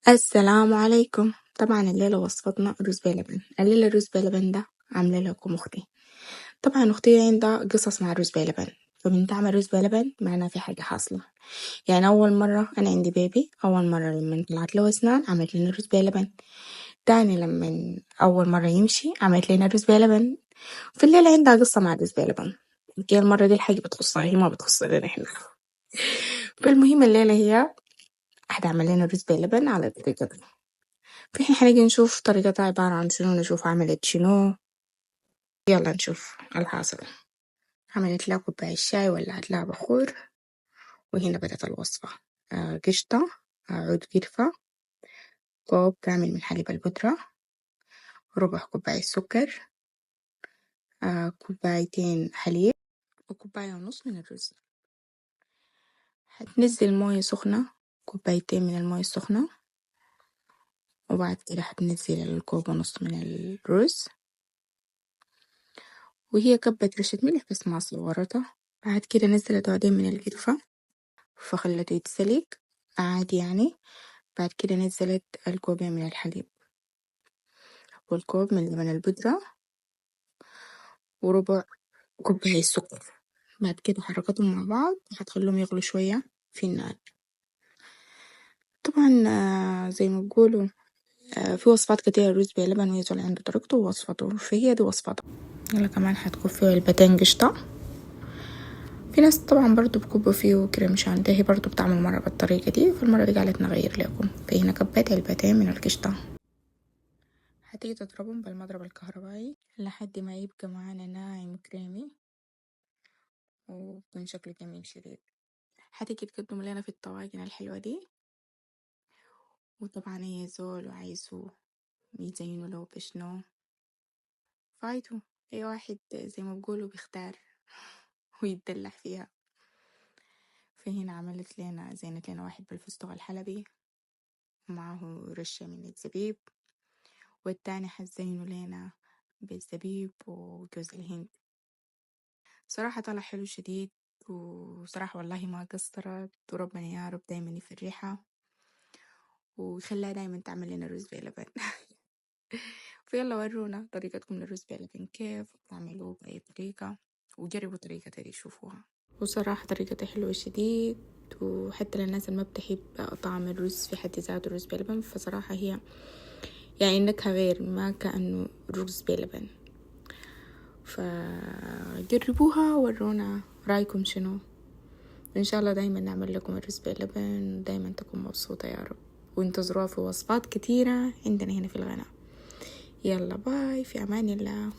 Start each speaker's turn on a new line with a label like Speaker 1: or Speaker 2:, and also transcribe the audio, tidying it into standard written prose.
Speaker 1: السلام عليكم. طبعا الليلة وصفتنا رز بلبن. الليلة الرز بلبن ده عاملة لكم أختي. طبعا أختي عندها قصص مع الرز بلبن، فبنت تعمل رز بلبن معناها في حاجة حاصلة. يعني أول مرة أنا عندي بيبي، أول مرة لما طلعت له أسنان عملت لنا رز بلبن. تاني لما أول مرة يمشي عملت لنا رز بلبن. في الليلة عندها قصة مع الرز بلبن، يمكن المرة دي الحاجة بتخصها هي ما بتخصنا نحن. فالمهم الليلة هي هتعمل لنا رز بلبن على طريقتها. فإحنا حنيجي نشوف طريقتها عبارة عن شنو، نشوف عملت شنو. يلا نشوف الحاصل. عملت لها كوباية شاي ولعت لها بخور، وهنا بدأت الوصفة. قشطة، عود قرفة، كوب كامل من حليب البودرة، ربع كوباية سكر، كوبايتين حليب، وكوباية ونص من الرز. هتنزل موية سخنة، كوبايتين من الموية السخنة، وبعد كده هتنزل الكوب ونص من الرز، وهي كبت رشة ملح بس ما صورتها. بعد كده نزلت عودين من القرفة فخلته يتسلق عادي يعني. بعد كده نزلت الكوبين من الحليب والكوب من البودرة وربع كوباية سكر. بعد كده حركتهم مع بعض هتخليهم يغلوا شوية في النار. طبعا زي ما بقولوا في وصفات كتير الرز بلبن ويزول عنده طريقته ووصفته، فهي دي وصفته. يلا كمان هتكون فيه علبتين قشطة. في ناس طبعا برضو بكبوا فيه كريم شانتيه، هي برضو بتعمل مرة بالطريقة دي، فالمرة دي قالت نغير لكم. فهنا كبيت علبتين من القشطة. هتيجي تضربهم بالمضرب الكهربائي لحد ما يبقى معانا ناعم كريمي ويكون شكله جميل شديد. هتيجي تقدم لنا في الطواجن الحلوة دي. وطبعا هي زول وعايزه يزينوا له بشنو فايته، اي واحد زي ما بقولوا بيختار ويتدلع فيها. فهنا عملت لنا زينت لنا واحد بالفستق الحلبي ومعه رشة من الزبيب، والتاني حزينه لنا بالزبيب وجوز الهند. صراحة طلع حلو شديد، وصراحة والله ما قصرت، وربنا يا رب دايما يفرحها ويخليها دايما تعمل لنا رز بلبن. فيلا ورونا طريقتكم للرز بلبن كيف تعملوه بأي طريقة، وجربوا طريقة دي شوفوها. وصراحة طريقتها حلوة شديد، وحتى للناس اللي ما بتحب طعم الرز في حد ذاته الرز بلبن، فصراحة هي يعني النكهة غير ما كأنه رز بلبن. فجربوها ورونا رأيكم شنو. إن شاء الله دايما نعمل لكم الرز بلبن، دايما تكون مبسوطة يا رب، وانتظروها في وصفات كتيرة عندنا هنا في القناة. يلا باي، في أمان الله.